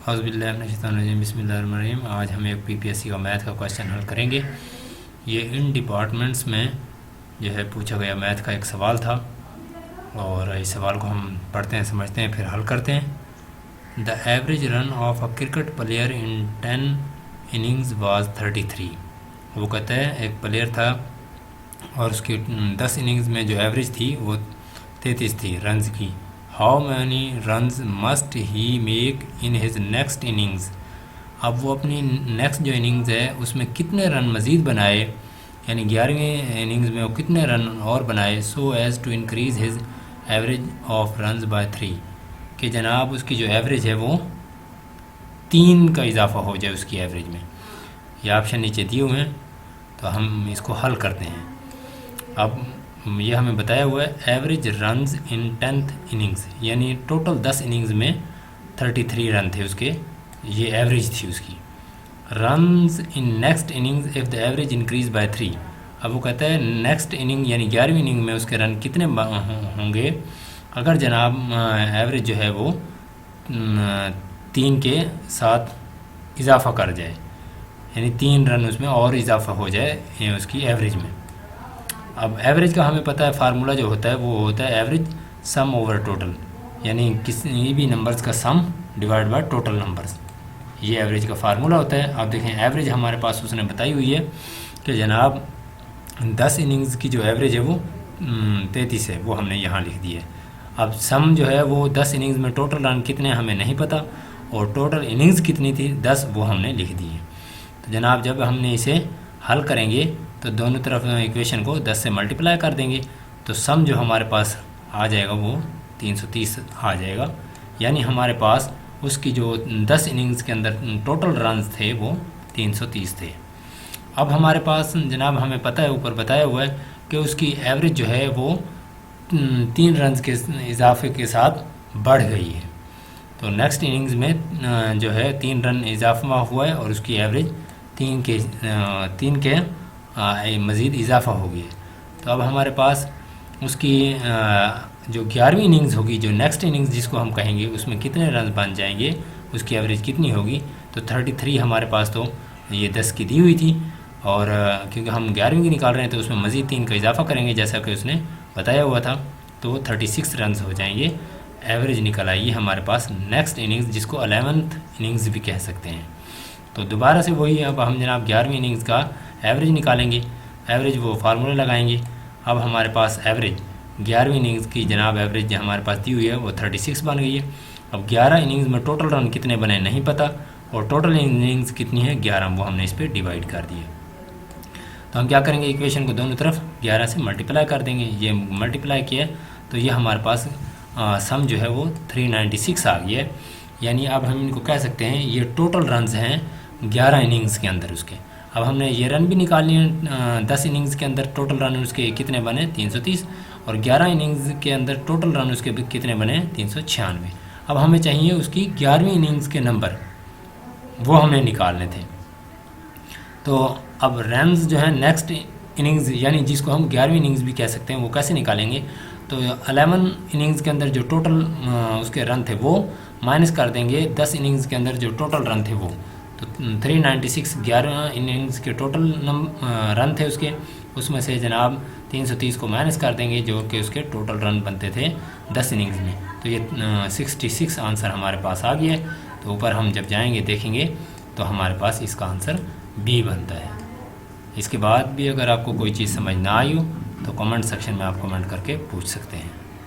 औज़ुबिल्लाहि बिस्मिल्लाहिर्रहमानिर्रहीम। आज हम एक पीपीएससी का मैथ का क्वेश्चन हल करेंगे। ये इन डिपार्टमेंट्स में जो है पूछा गया मैथ का एक सवाल था और इस सवाल को हम पढ़ते हैं, समझते हैं, फिर हल करते हैं। The average run of a cricket player in 10 innings was 33। वो कहता है एक प्लेयर था और उसकी 10 इनिंग्स में जो एवरेज थी वो 33 थी रन्स की। How many runs must he make in his next innings. अब वो अपनी नेक्स्ट जो इनिंग्स है उसमें कितने रन मज़ीद बनाए, यानी 11वीं इनिंग्स में वो कितने रन और बनाए, so as to increase his average of runs by 3, कि जनाब उसकी जो एवरेज है वो 3 का इजाफा हो जाए उसकी एवरेज में। ये ऑप्शन नीचे दिए हुए हैं, तो हम इसको हल करते हैं। अब ये हमें बताया हुआ है average runs in 10th innings, यानी टोटल 10 इनिंग्स में 33 रन थे उसके, ये एवरेज थी उसकी। Runs in next innings if the average increase by 3। अब वो कहता है नेक्स्ट इनिंग यानी 11वीं इनिंग में उसके रन कितने होंगे अगर जनाब एवरेज जो है वो 3 के साथ इजाफा कर जाए, यानी 3 रन उसमें और इजाफा हो जाए उसकी एवरेज में। अब एवरेज का हमें पता है फार्मूला जो होता है वो होता है एवरेज सम ओवर टोटल, यानी किसी भी नंबर्स का सम डिवाइड बाय टोटल नंबर्स, ये एवरेज का फार्मूला होता है। आप देखें एवरेज हमारे पास उसने बताई हुई है कि जनाब 10 इनिंग्स की जो एवरेज है वो 33 है, वो हमने यहाँ लिख दी है। अब सम जो है वो 10 इनिंग्स में टोटल रन कितने हमें नहीं पता और टोटल इनिंग्स कितनी थी 10, वो हमने लिख दी है। तो जनाब जब हमने इसे हल करेंगे तो दोनों तरफ इक्वेशन को 10 से मल्टीप्लाई कर देंगे, तो सम जो हमारे पास आ जाएगा वो 330 आ जाएगा, यानी हमारे पास उसकी जो 10 इनिंग्स के अंदर टोटल रन्स थे वो 330 थे। अब हमारे पास जनाब हमें पता है, ऊपर बताया हुआ है कि उसकी एवरेज जो है वो 3 रन्स के इजाफे के साथ बढ़ गई है। तो नेक्स्ट इनिंग्स में जो है 3 रन इजाफा हुआ है और उसकी एवरेज 3 के मज़ीद इजाफा हो गया। तो अब हमारे पास उसकी जो 11वीं इनिंग्स होगी, जो नेक्स्ट इनिंग्स जिसको हम कहेंगे, उसमें कितने रन बन जाएंगे, उसकी एवरेज कितनी होगी। तो 33 हमारे पास तो ये 10 की दी हुई थी और क्योंकि हम 11वीं की निकाल रहे हैं तो उसमें मज़ीद 3 का इजाफा करेंगे जैसा कि उसने बताया हुआ था, तो 36 रन हो जाएंगे। एवरेज निकल आइए हमारे पास नेक्स्ट इनिंग्स, जिसको 11th इनिंग्स भी कह सकते हैं। तो दोबारा से वही अब हम जनाब 11वीं इनिंग्स का एवरेज निकालेंगे, एवरेज वो फार्मूला लगाएंगे। अब हमारे पास एवरेज 11वीं इनिंग्स की जनाब एवरेज हमारे पास दी हुई है वो 36 बन गई है। अब 11 इनिंग्स में टोटल रन कितने बने नहीं पता और टोटल इनिंग्स कितनी है 11, वो हमने इस पर डिवाइड कर दिया। तो हम क्या करेंगे, इक्वेशन को दोनों तरफ 11 से मल्टीप्लाई कर देंगे। ये मल्टीप्लाई किया तो ये हमारे पास सम जो है वो 396 आ गया है, यानी अब हम इनको कह सकते हैं ये टोटल रन्स हैं 11 इनिंग्स के अंदर उसके। अब हमने ये रन भी निकाल लिए, 10 इनिंग्स के अंदर टोटल रन उसके कितने बने 330 और 11 इनिंग्स के अंदर टोटल रन उसके कितने बने 396। अब हमें चाहिए उसकी 11वीं इनिंग्स के नंबर, वो हमें निकालने थे। तो अब रन्स जो है नेक्स्ट इनिंग्स यानी जिसको हम 11वीं इनिंग्स भी कह सकते हैं, वो कैसे निकालेंगे। तो 11 इनिंग्स के अंदर जो टोटल उसके रन थे वो माइनस कर देंगे 10 इनिंग्स के अंदर जो टोटल रन थे वो, तो 396 11 इनिंग्स के टोटल रन थे उसके, उसमें से जनाब 330 को माइनस कर देंगे जो कि उसके टोटल रन बनते थे 10 इनिंग्स में। तो ये 66 आंसर हमारे पास आ गया। तो ऊपर हम जब जाएंगे देखेंगे तो हमारे पास इसका आंसर बी बनता है। इसके बाद भी अगर आपको कोई चीज़ समझ ना आई हो तो कमेंट सेक्शन में आप कमेंट करके पूछ सकते हैं।